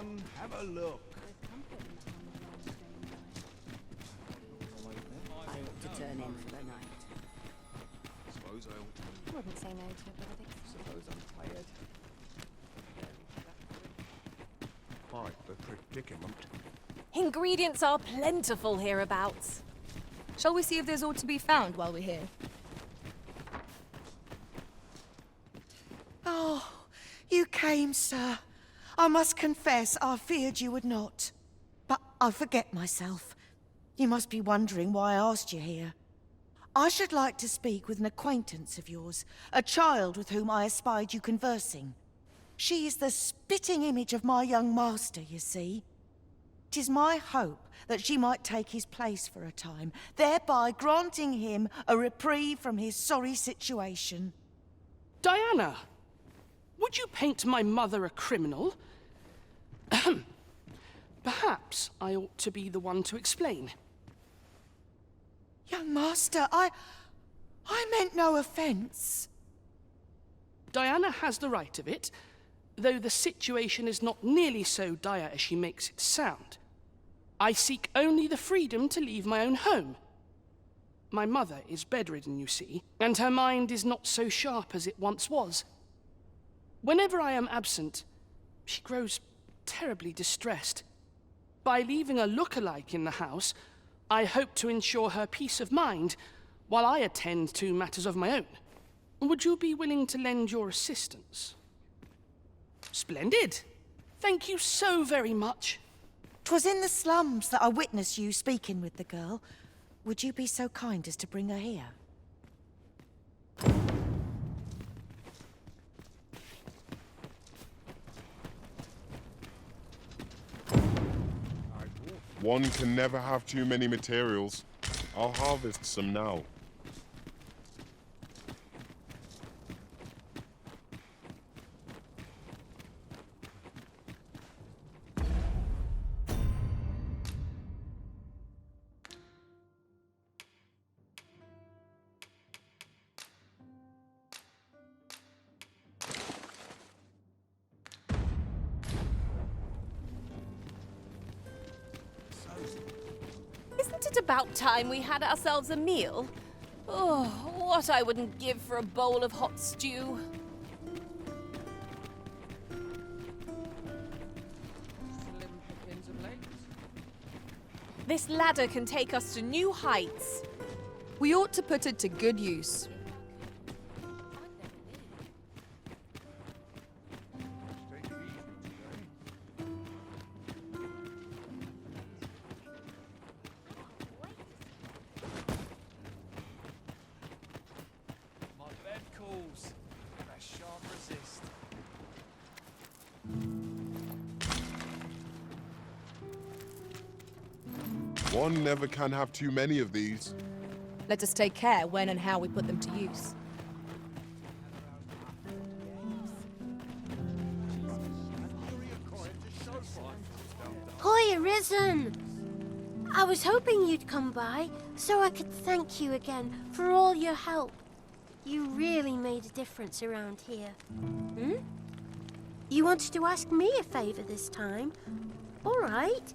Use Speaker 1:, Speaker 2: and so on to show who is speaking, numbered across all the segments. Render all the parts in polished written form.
Speaker 1: Everyone, have a look.
Speaker 2: I ought to turn in for the night.
Speaker 1: Suppose I ought to.
Speaker 3: I wouldn't say no to it, but I think
Speaker 4: Suppose I'm tired.
Speaker 5: Quite the predicament.
Speaker 3: ingredients are plentiful hereabouts.
Speaker 6: Shall we see if there's aught to be found while we're here?
Speaker 7: Oh, you came, sir. I must confess I feared you would not. But I forget myself. You must be wondering why I asked you here. I should like to speak with an acquaintance of yours, a child with whom I espied you conversing. She is the spitting image of my young master, you see. 'Tis my hope that she might take his place for a time, thereby granting him a reprieve from his sorry situation.
Speaker 4: Diana! Would you paint my mother a criminal? Ahem. Perhaps I ought to be the one to explain.
Speaker 7: Young master, I meant no offence.
Speaker 4: Diana has the right of it, though the situation is not nearly so dire as she makes it sound. I seek only the freedom to leave my own home. My mother is bedridden, you see, and her mind is not so sharp as it once was. Whenever I am absent, she grows terribly distressed. By leaving a look-alike in the house, I hope to ensure her peace of mind while I attend to matters of my own. Would you be willing to lend your assistance? Splendid! Thank you so very much.
Speaker 7: 'Twas in the slums that I witnessed you speaking with the girl. Would you be so kind as to bring her here?
Speaker 5: One can never have too many materials. I'll harvest some now.
Speaker 3: Isn't it about time we had ourselves a meal? Oh, what I wouldn't give for a bowl of hot stew. This ladder can take us to new heights.
Speaker 6: We ought to put it to good use.
Speaker 1: My bed calls. I shan't resist.
Speaker 5: One never can have too many of these.
Speaker 6: Let us take care when and how we put them to use.
Speaker 8: Hoy, Arisen! I was hoping you'd come by so I could thank you again for all your help. You really made a difference around here. Hmm? You wanted to ask me a favor this time? All right.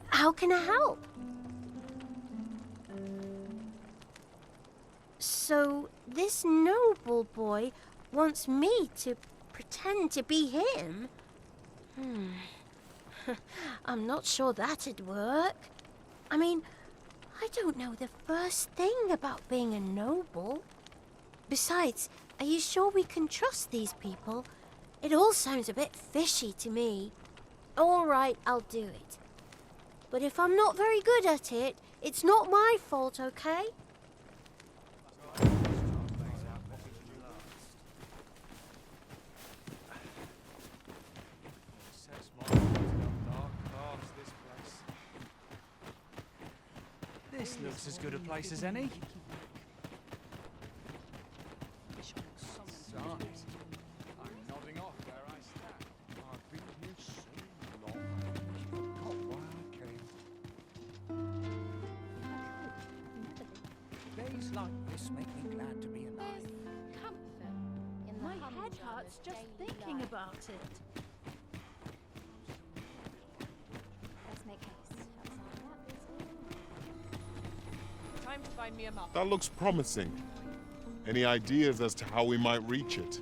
Speaker 8: How can I help? So, this noble boy wants me to pretend to be him? I'm not sure that'd work. I mean, I don't know the first thing about being a noble. Besides, are you sure we can trust these people? It all sounds a bit fishy to me. All right, I'll do it. But if I'm not very good at it, it's not my fault, okay?
Speaker 1: This looks as good a place as any. I'm nodding off where I stand.
Speaker 5: I've been here so long, I forgot why I came.
Speaker 9: Days like this make me glad to be alive.
Speaker 10: My head hurts just thinking about it.
Speaker 3: Find me a map.
Speaker 5: That looks promising. Any ideas as to how we might reach it?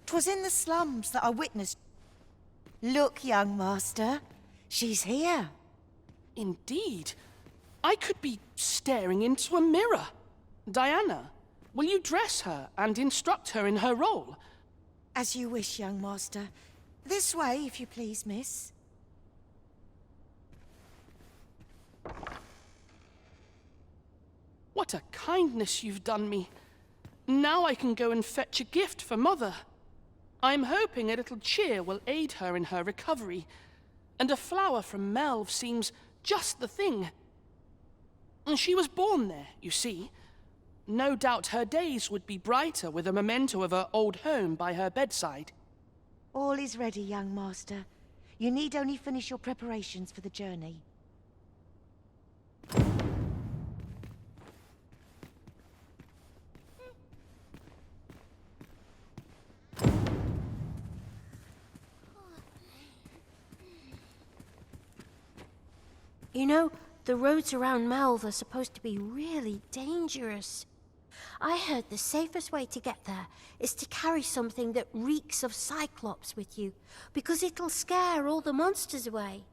Speaker 7: 'Twas in the slums that I witnessed. Look, young master, she's here.
Speaker 4: Indeed. I could be staring into a mirror. Diana, will you dress her and instruct her in her role?
Speaker 7: As you wish, young master. This way, if you please, miss.
Speaker 4: What a kindness you've done me. Now I can go and fetch a gift for Mother. I'm hoping a little cheer will aid her in her recovery, and a flower from Melve seems just the thing. She was born there, you see. No doubt her days would be brighter with a memento of her old home by her bedside.
Speaker 7: All is ready, young master. You need only finish your preparations for the journey.
Speaker 8: You know, the roads around Melve are supposed to be really dangerous. I heard the safest way to get there is to carry something that reeks of Cyclops with you, because it'll scare all the monsters away.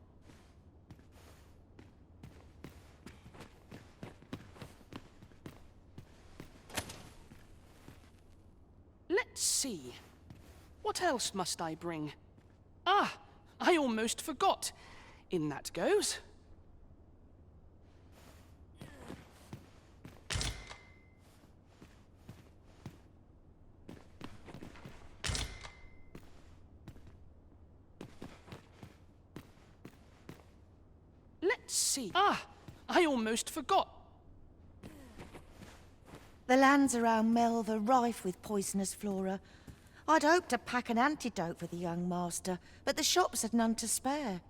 Speaker 4: Let's see. What else must I bring? Ah, I almost forgot. In that goes. Let's see. Ah, I almost forgot.
Speaker 7: The lands around Melve are rife with poisonous flora. I'd hoped to pack an antidote for the young master, but the shops had none to spare.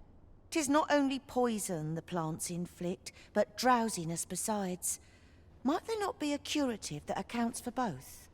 Speaker 7: 'Tis not only poison the plants inflict, but drowsiness besides. Might there not be a curative that accounts for both?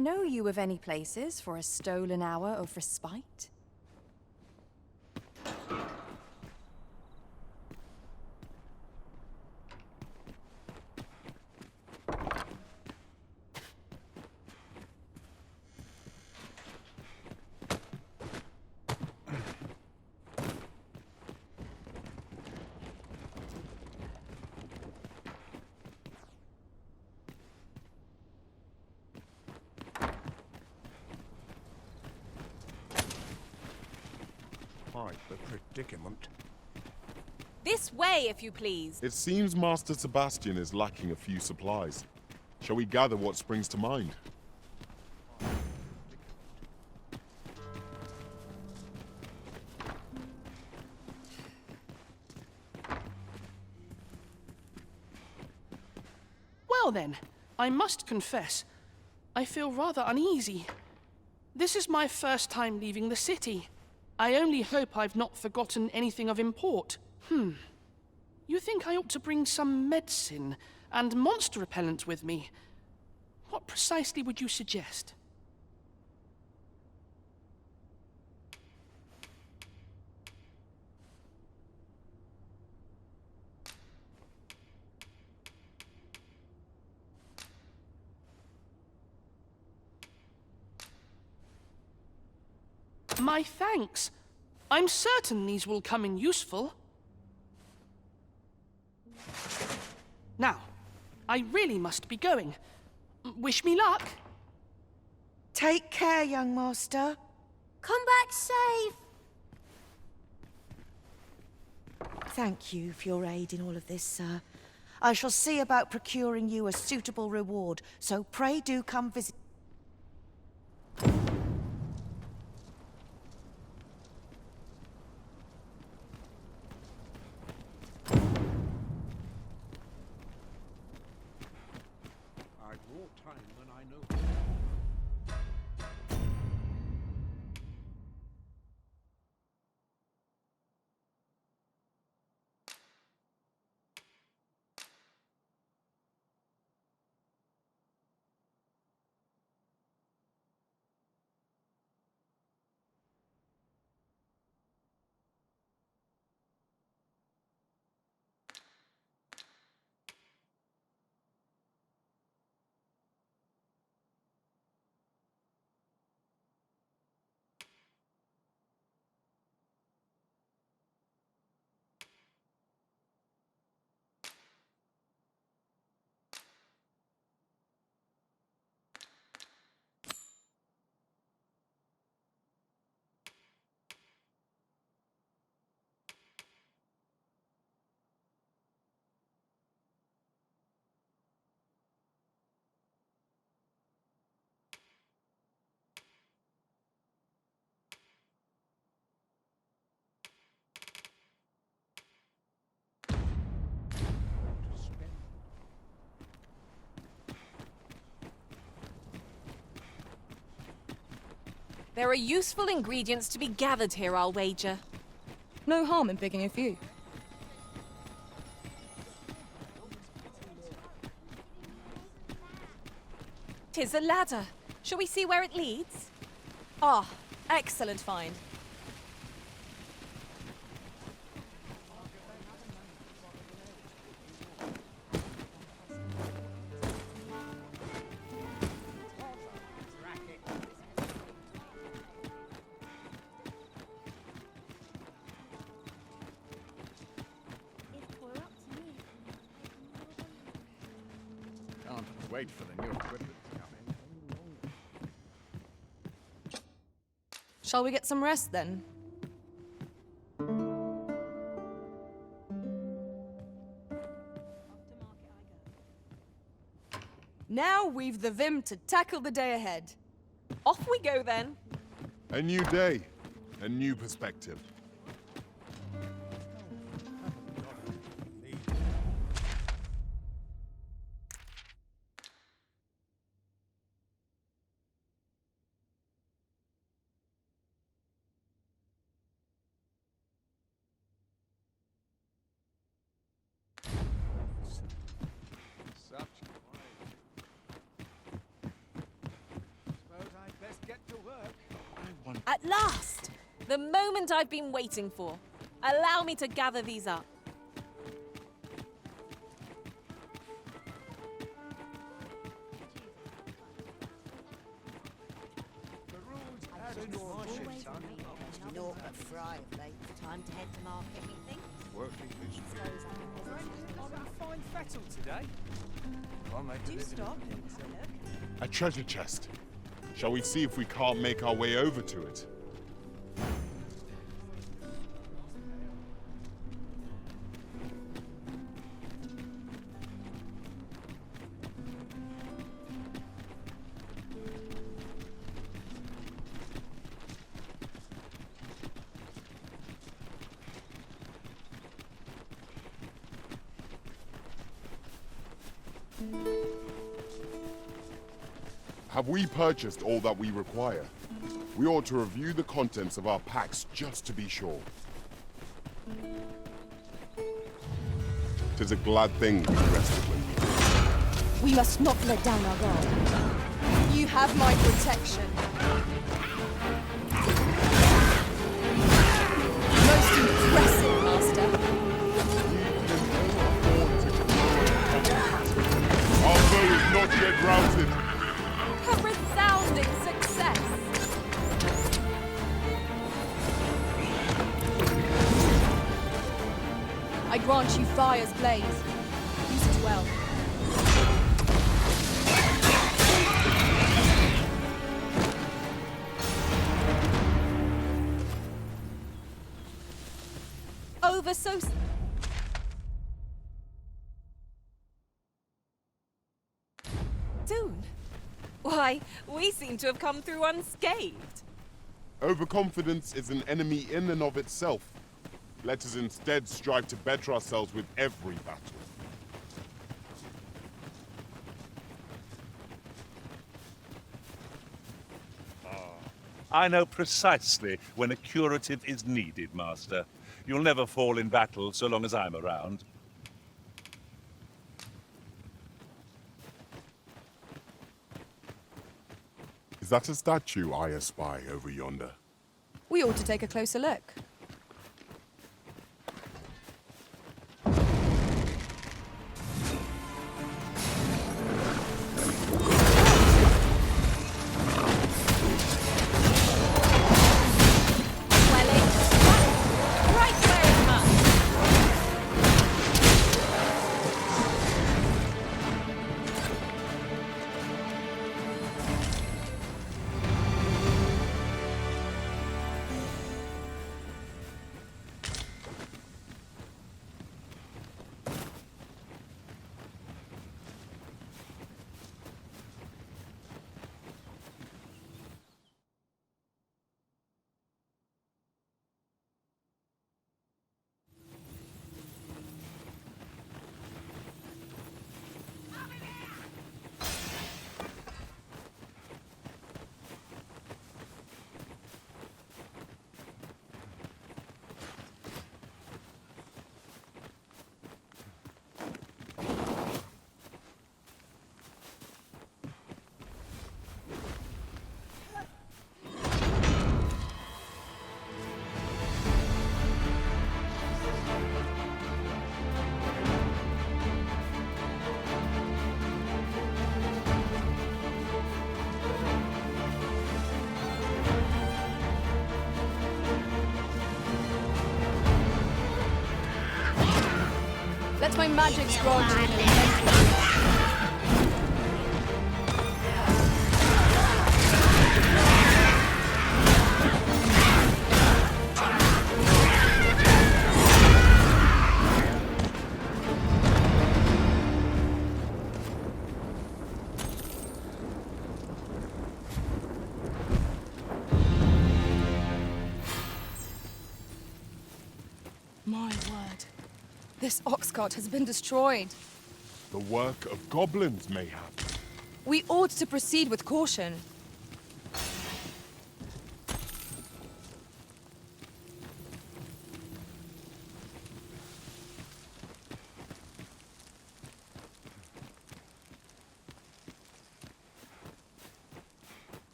Speaker 10: know you of any places for a stolen hour of respite?
Speaker 9: Quite the predicament.
Speaker 3: This way, if you please.
Speaker 5: It seems Master Sebastian is lacking a few supplies. Shall we gather what springs to mind?
Speaker 4: Well then, I must confess, I feel rather uneasy. This is my first time leaving the city. I only hope I've not forgotten anything of import. You think I ought to bring some medicine and monster repellent with me? What precisely would you suggest? My thanks. I'm certain these will come in useful. Now, I really must be going. Wish me luck.
Speaker 7: Take care, young master.
Speaker 8: Come back safe.
Speaker 7: Thank you for your aid in all of this, sir. I shall see about procuring you a suitable reward, so pray do come visit.
Speaker 9: I brought time when I know.
Speaker 3: There are useful ingredients to be gathered here, I'll wager.
Speaker 6: No harm in picking a few.
Speaker 3: 'Tis a ladder. Shall we see where it leads?
Speaker 6: Ah, excellent find.
Speaker 9: Can't wait for the new equipment to come in.
Speaker 6: Shall we get some rest then? Now we've the vim to tackle the day ahead.
Speaker 3: Off we go then.
Speaker 5: A new day, a new perspective.
Speaker 9: Such
Speaker 1: one.
Speaker 3: At last! The moment I've been waiting for. Allow me to gather these up.
Speaker 2: Naught but fry of late. Time to head to market, methinks.
Speaker 1: Fine fettle today. I'll make
Speaker 2: Do stop and have a look.
Speaker 5: A treasure chest. Shall we see if we can't make our way over to it? Have we purchased all that we require? We ought to review the contents of our packs just to be sure. 'Tis a glad thing we rested when we did.
Speaker 6: We must not let down our guard. You have my protection. Most impressive, Master.
Speaker 5: Our foe is not yet routed.
Speaker 3: A resounding success!
Speaker 6: I grant you fire's blaze. Use it well.
Speaker 3: Over so... soon? Why, we seem to have come through unscathed.
Speaker 5: Overconfidence is an enemy in and of itself. Let us instead strive to better ourselves with every battle.
Speaker 11: I know precisely when a curative is needed, Master. You'll never fall in battle so long as I'm around.
Speaker 5: Is that a statue I espy over yonder?
Speaker 6: We ought to take a closer look. Let my magics grant you an immense. My word. This ox cart has been destroyed.
Speaker 5: The work of goblins, mayhap.
Speaker 6: We ought to proceed with caution.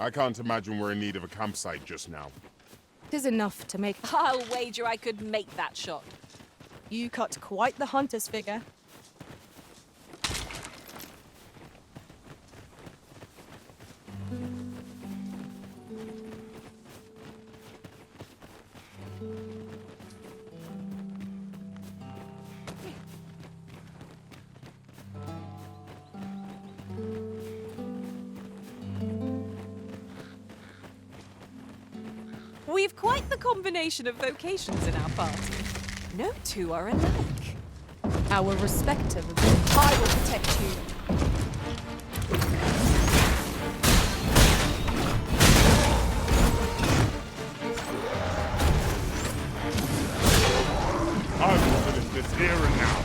Speaker 5: I can't imagine we're in need of a campsite just now.
Speaker 6: Tis enough to make...
Speaker 3: I'll wager I could make that shot.
Speaker 6: You cut quite the hunter's figure.
Speaker 3: We've quite the combination of vocations in our party. No two are alike.
Speaker 6: Our respective...
Speaker 3: I will protect you.
Speaker 5: I will finish this here and now.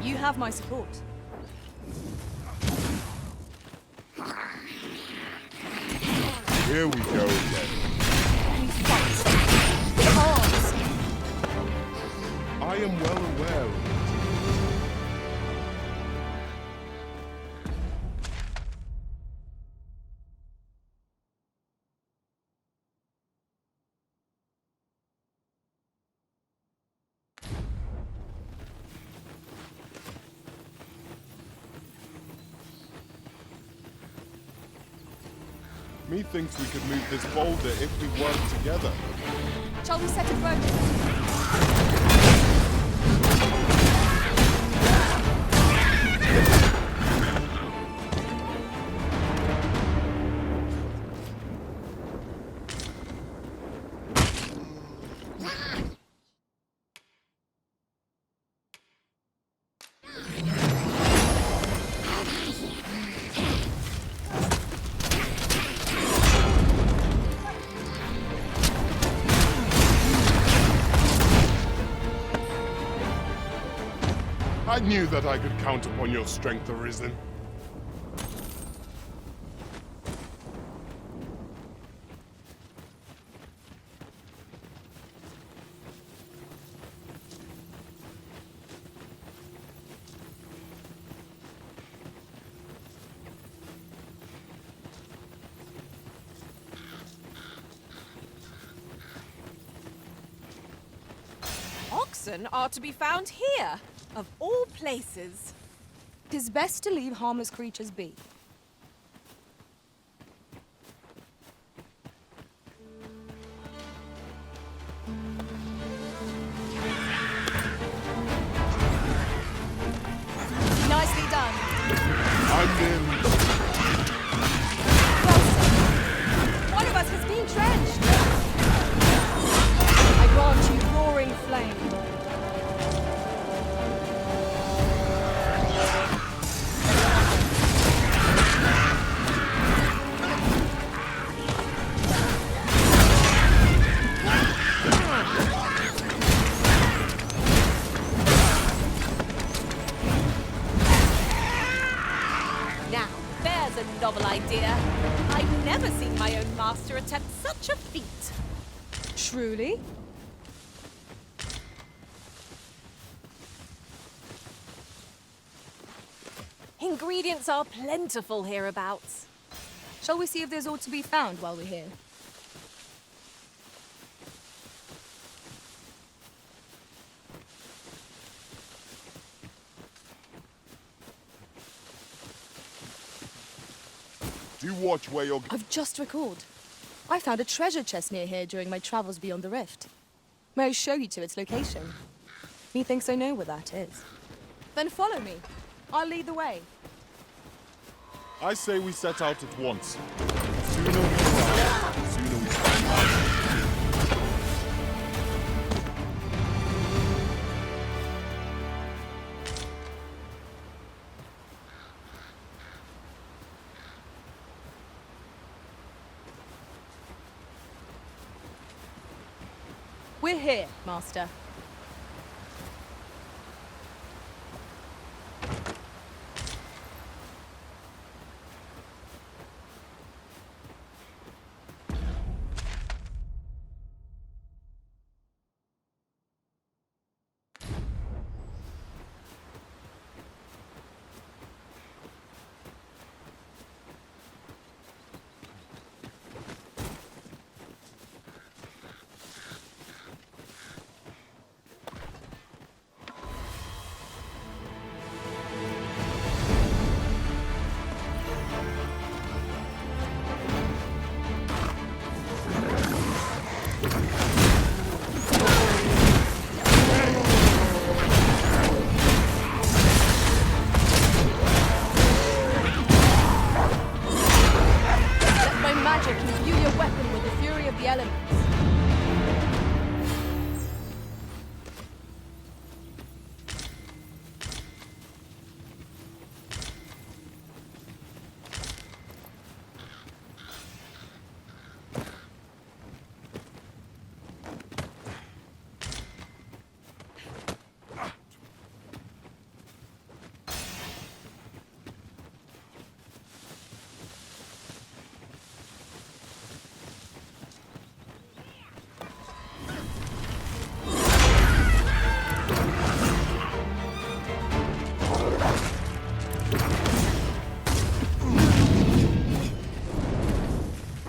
Speaker 6: You have my support.
Speaker 5: Here we go again.
Speaker 6: We fight. With arms.
Speaker 5: I am well aware of it. Methinks we could move this boulder if we work together.
Speaker 6: Shall we set it right?
Speaker 5: I knew that I could count upon your strength, Arisen.
Speaker 3: Oxen are to be found here, of all places.
Speaker 6: 'Tis best to leave harmless creatures be. Nicely done.
Speaker 5: I'm in.
Speaker 6: One of us has been drenched. I grant you roaring flame.
Speaker 3: Now, there's a novel idea. I've never seen my own master attempt such a feat.
Speaker 6: Truly?
Speaker 3: Ingredients are plentiful hereabouts.
Speaker 6: Shall we see if there's aught to be found while we're here?
Speaker 5: Do watch where you're...
Speaker 6: I've just recalled. I found a treasure chest near here during my travels beyond the rift. May I show you to its location? Methinks I know where that is. Then follow me. I'll lead the way.
Speaker 5: I say we set out at once. Sooner we arrive, sooner we find out.
Speaker 6: We're here, Master.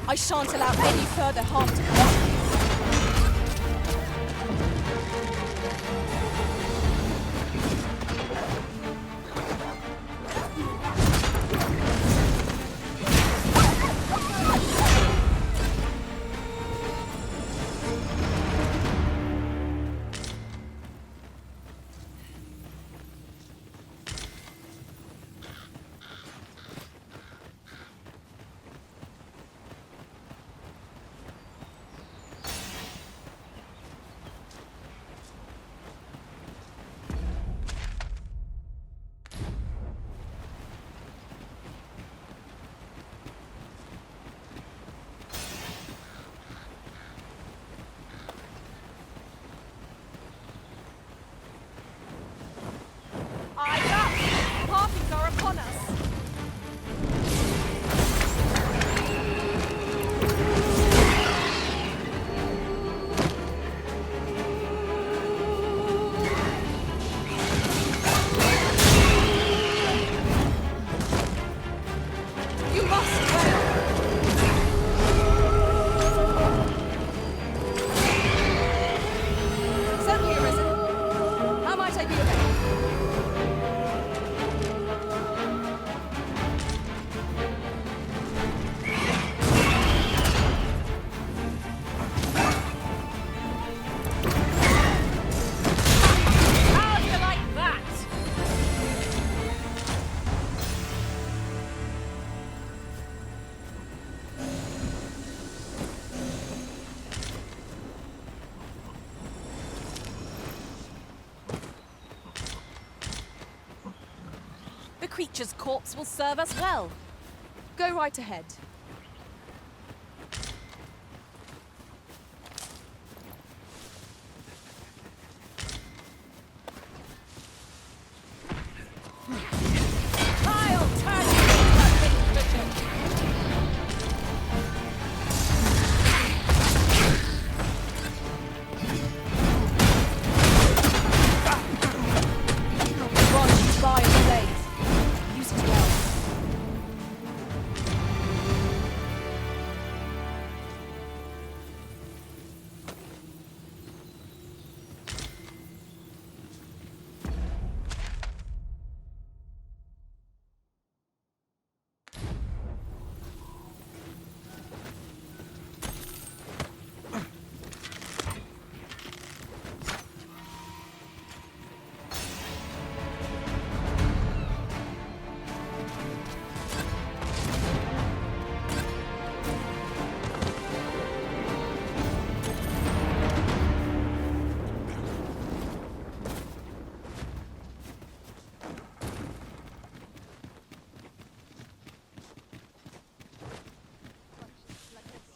Speaker 6: I shan't allow any further harm to come.
Speaker 3: The creature's corpse will serve us well.
Speaker 6: Go right ahead.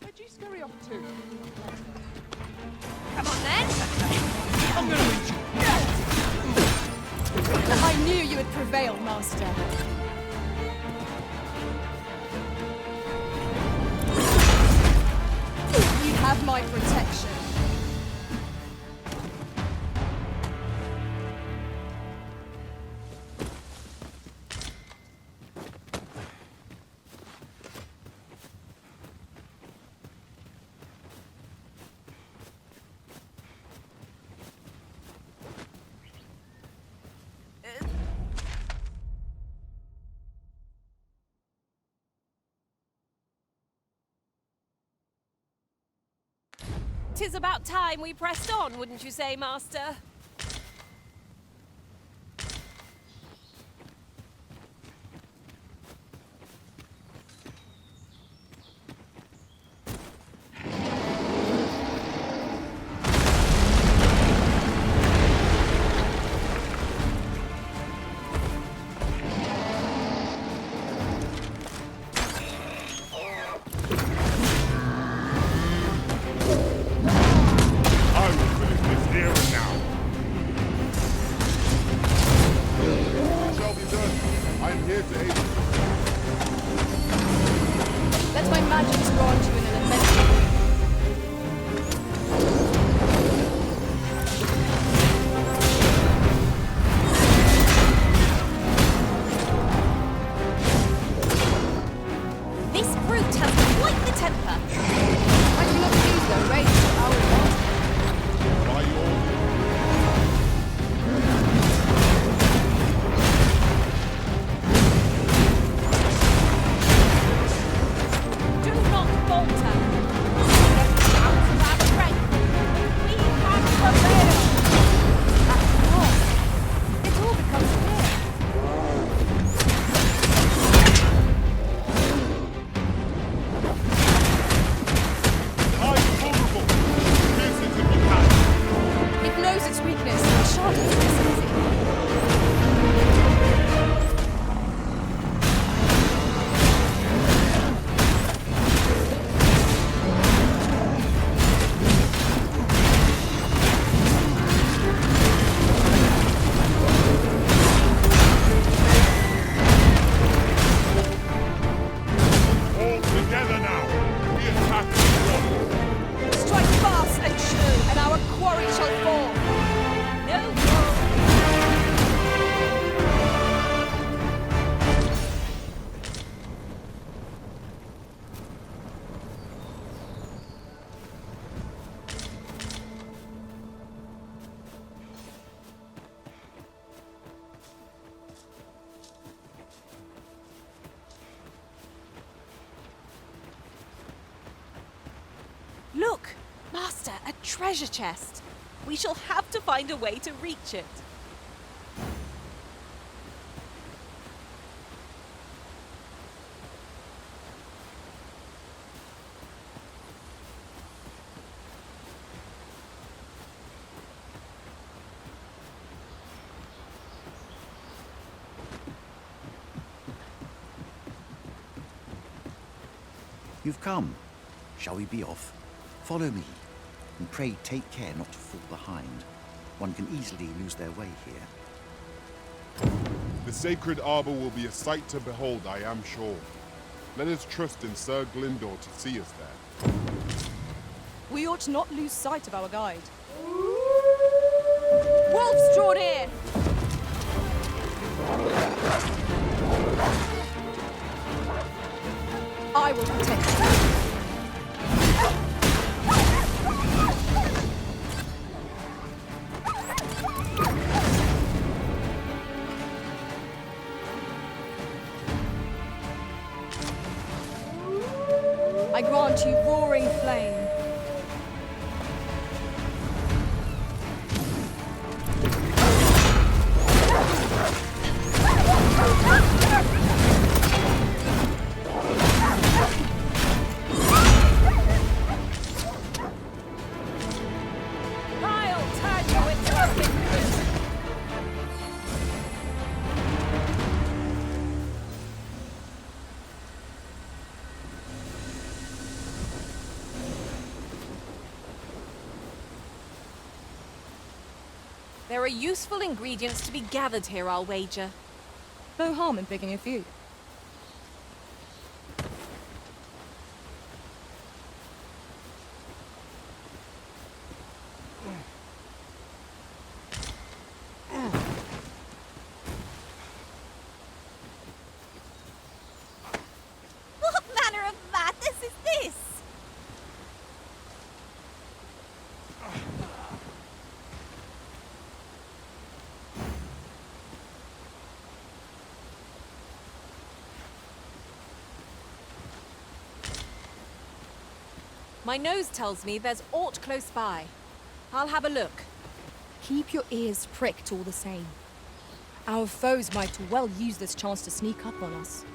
Speaker 4: Where'd you scurry off to?
Speaker 3: Come on then.
Speaker 4: I'm gonna win you.
Speaker 6: I knew you would prevail, Master. You have my protection.
Speaker 3: Tis about time we pressed on, wouldn't you say, Master?
Speaker 6: Let my magic grant you in an adventure.
Speaker 3: This brute has quite the temper.
Speaker 6: I cannot use their rage for our advantage.
Speaker 5: By your
Speaker 3: Do not falter. Out of our strength. We have prevailed.
Speaker 6: At last, it all becomes clear.
Speaker 5: are you vulnerable? Pierce it if you can.
Speaker 6: It knows its weakness. It shan't lose this easy.
Speaker 5: All together now. We attack this one.
Speaker 6: Strike fast and true, and our quarry shall fall.
Speaker 3: No. Look, Master, a treasure chest. We shall have to find a way to reach it.
Speaker 12: You've come. Shall we be off? Follow me, and pray take care not to fall behind. One can easily lose their way here.
Speaker 5: The sacred arbor will be a sight to behold, I am sure. Let us trust in Sir Glyndor to see us there.
Speaker 6: We ought not lose sight of our guide. Wolves draw near! I will protect you. I grant you roaring flame.
Speaker 3: I'll turn you into a picnic. There are useful ingredients to be gathered here, I'll wager.
Speaker 6: No harm in picking a few.
Speaker 2: What manner of madness is this?
Speaker 3: My nose tells me there's aught close by. I'll have a look.
Speaker 6: Keep your ears pricked all the same. Our foes might well use this chance to sneak up on us.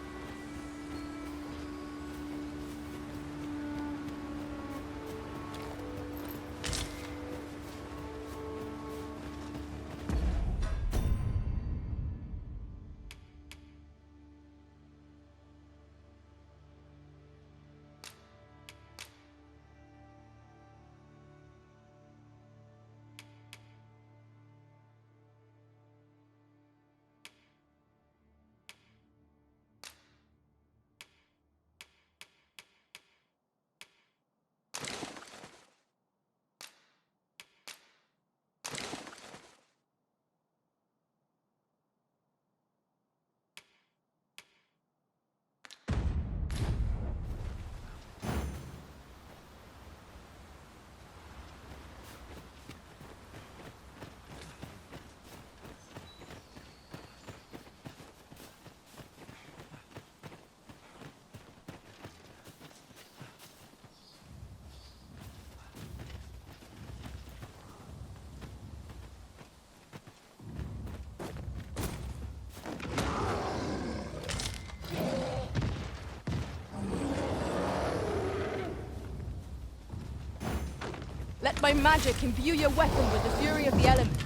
Speaker 6: Let my magic imbue your weapon with the fury of the elements.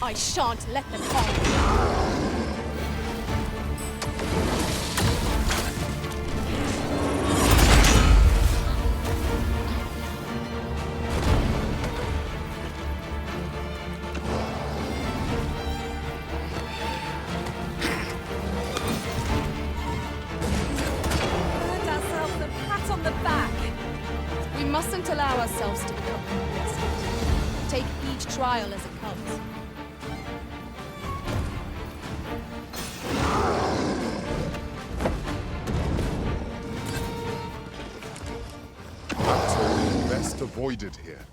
Speaker 6: I shan't let them harm me.
Speaker 3: Earned ourselves a pat on the back.
Speaker 6: We mustn't allow ourselves to become complacent. Take each trial as it comes.
Speaker 5: Battle best avoided here.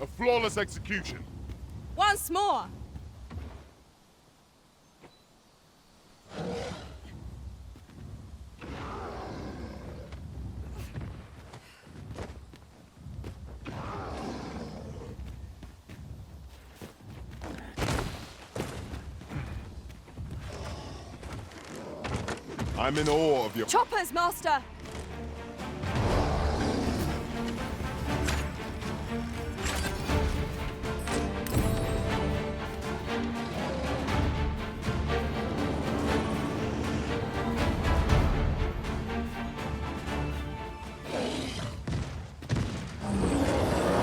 Speaker 5: A flawless execution.
Speaker 6: Once more!
Speaker 5: I'm in awe of your...
Speaker 6: Choppers, Master!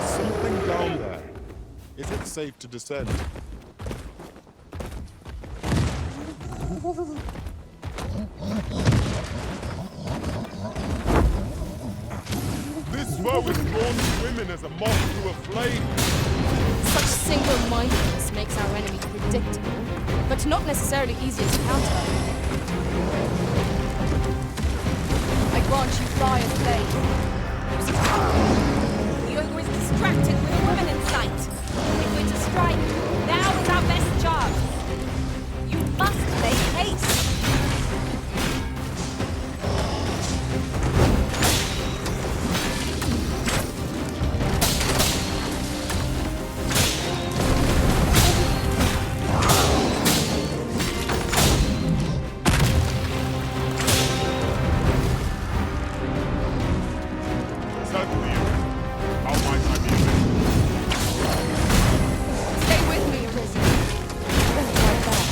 Speaker 5: Something down there. Is it it's safe to descend. This foe is drawn to women as a moth to a flame.
Speaker 6: Such single-mindedness makes our enemy predictable, but not necessarily easier to counter. I grant you fire flame.
Speaker 3: The ogre is distracted with a woman in sight. If we're to strike, now is our best chance. You must make haste.
Speaker 5: Certainly, how might I be assisted?
Speaker 6: Stay with me, Arisen. Right back.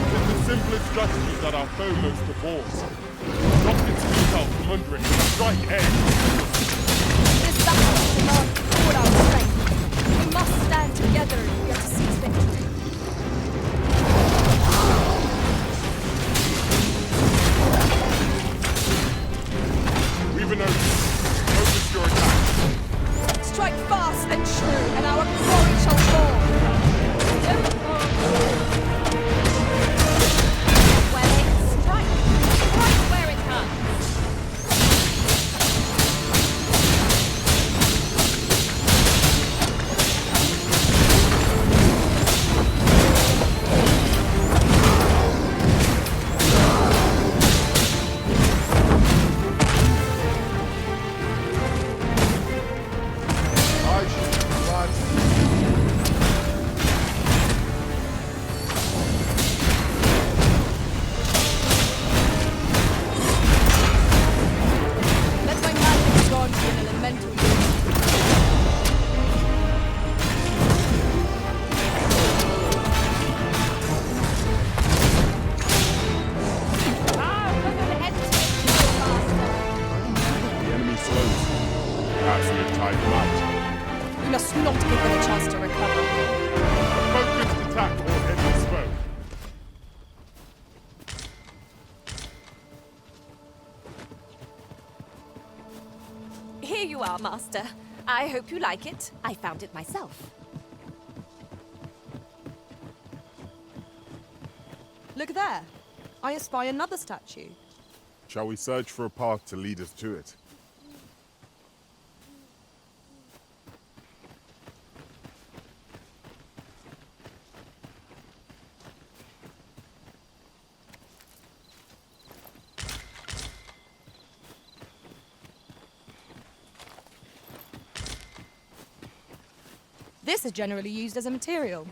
Speaker 5: It is the simplest strategy that our foe most abhors. Drop its feet out from under it and strike edge.
Speaker 6: This battle demands all our strength. We must stand together if we are to seize victory.
Speaker 5: We've an oath. Focus your attack.
Speaker 6: Strike fast and true, and our glory shall fall.
Speaker 3: Where they strike, right where it comes.
Speaker 5: I should be glad to
Speaker 6: Let my magic go to an elemental use.
Speaker 5: the enemy slows. Perhaps we've tied them out.
Speaker 6: We must not give them a chance to recover.
Speaker 5: Focused attack or enemy's foe.
Speaker 3: Here you are, Master. I hope you like it. I found it myself.
Speaker 6: Look there. I espy another statue.
Speaker 5: Shall we search for a path to lead us to it?
Speaker 6: This is generally used as a material.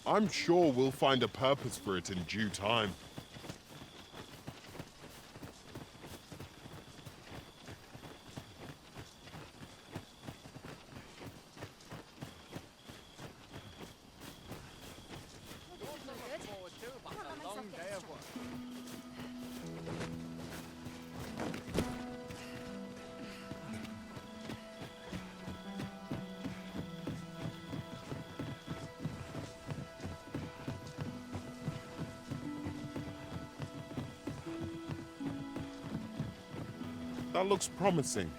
Speaker 5: I'm sure we'll find a purpose for it in due time. That looks promising.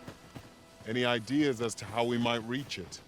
Speaker 5: Any ideas as to how we might reach it?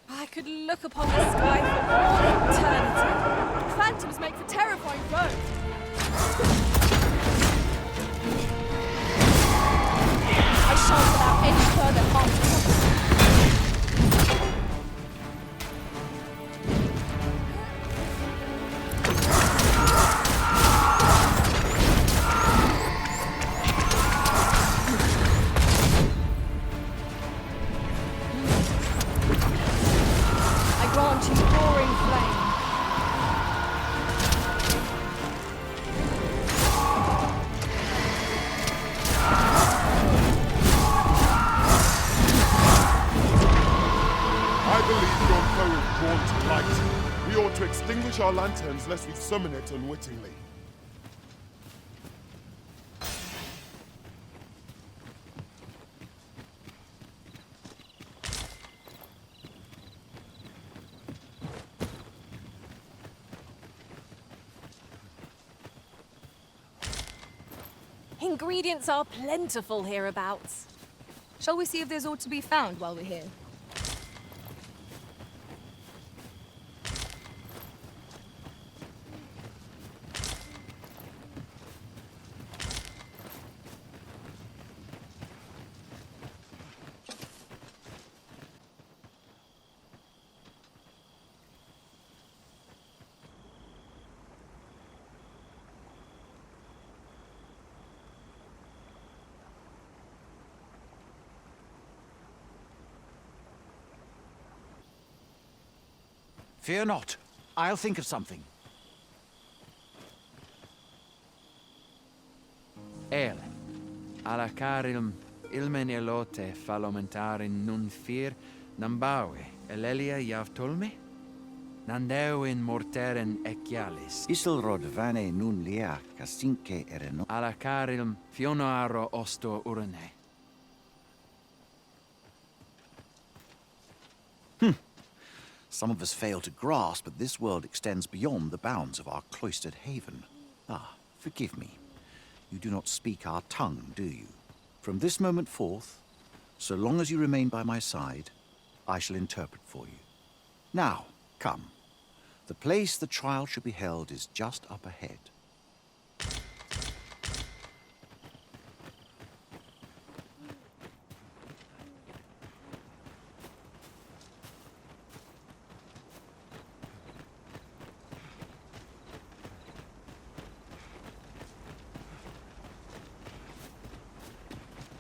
Speaker 3: I could look upon the sky for all eternity.
Speaker 6: phantoms make for terrifying foes. I shan't allow any further harm to come. I grant you roaring flame.
Speaker 5: I believe your foe is drawn to light. We ought to extinguish our lanterns lest we summon it unwittingly.
Speaker 3: Ingredients are plentiful hereabouts.
Speaker 6: Shall we see if there's aught to be found while we're here?
Speaker 12: Fear not. I'll think of something.
Speaker 1: El, alla carilm, ilmen elote falomentarin nun fear, nambawe, elelia javtolme? Nandeu in morteren ecialis.
Speaker 12: Isilrod vane nun lia casinque ereno.
Speaker 1: Alla carilm, fionoaro osto urne.
Speaker 12: Some of us fail to grasp that this world extends beyond the bounds of our cloistered haven. Ah, forgive me. You do not speak our tongue, do you? From this moment forth, so long as you remain by my side, I shall interpret for you. Now, come. The place the trial should be held is just up ahead.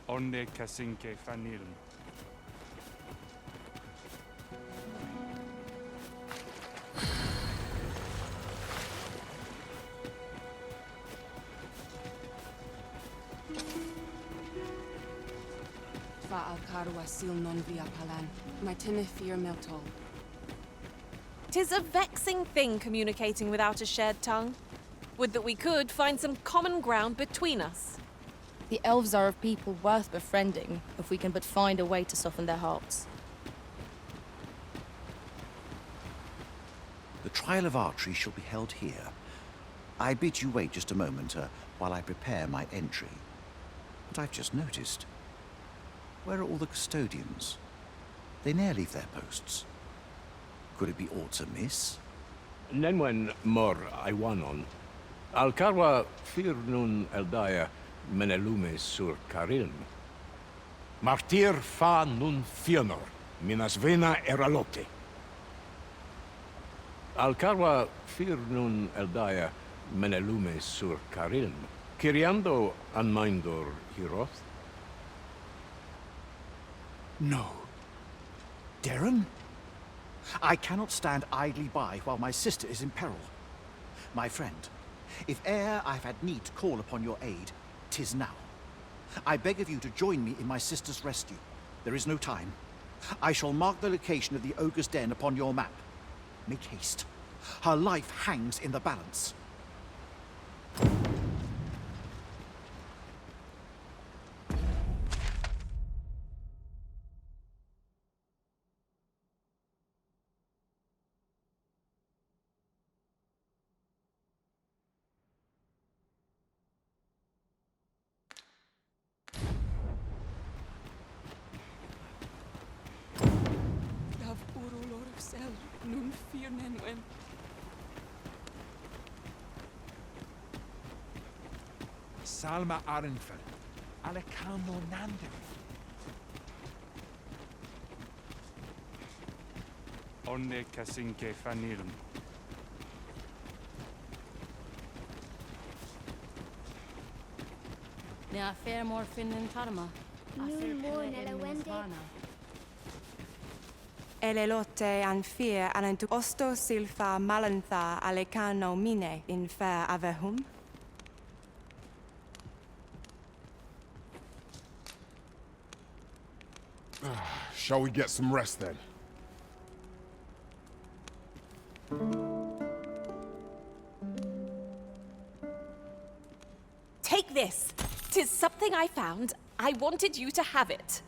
Speaker 1: Onde casinque fanilm.
Speaker 10: Fa alcarwa sil non via palan. My fear meltol.
Speaker 3: 'Tis a vexing thing communicating without a shared tongue. Would that we could find some common ground between us.
Speaker 6: The elves are a people worth befriending, if we can but find a way to soften their hearts.
Speaker 12: The trial of archery shall be held here. I bid you wait just a moment while I prepare my entry. But I've just noticed. Where are all the custodians? They ne'er leave their posts. Could it be aught amiss?
Speaker 13: Nenwen mor Iwanon. Alcarwa fir nun eldaya menelume sur carilm. Martir fa nun fionor, minas vena eralote. Alcarwa fir nun eldaya menelume sur carilm. Kiriando anmindor hiroth?
Speaker 12: No. Darren? I cannot stand idly by while my sister is in peril. My friend, if e'er I've had need to call upon your aid, 'tis now. I beg of you to join me in my sister's rescue. There is no time. I shall mark the location of the ogre's den upon your map. Make haste. Her life hangs in the balance.
Speaker 10: Nun fear nenwen.
Speaker 1: Salma Arenfel. Alecano Nande. Onne Kasinke Fanilm.
Speaker 10: Nea fair more Finland Tarma.
Speaker 8: Nun more nella wende.
Speaker 14: Elelote an fear anentu osto silfa malantha alecano mine in fair avehum.
Speaker 5: Shall we get some rest then?
Speaker 3: Take this. 'Tis something I found. I wanted you to have it.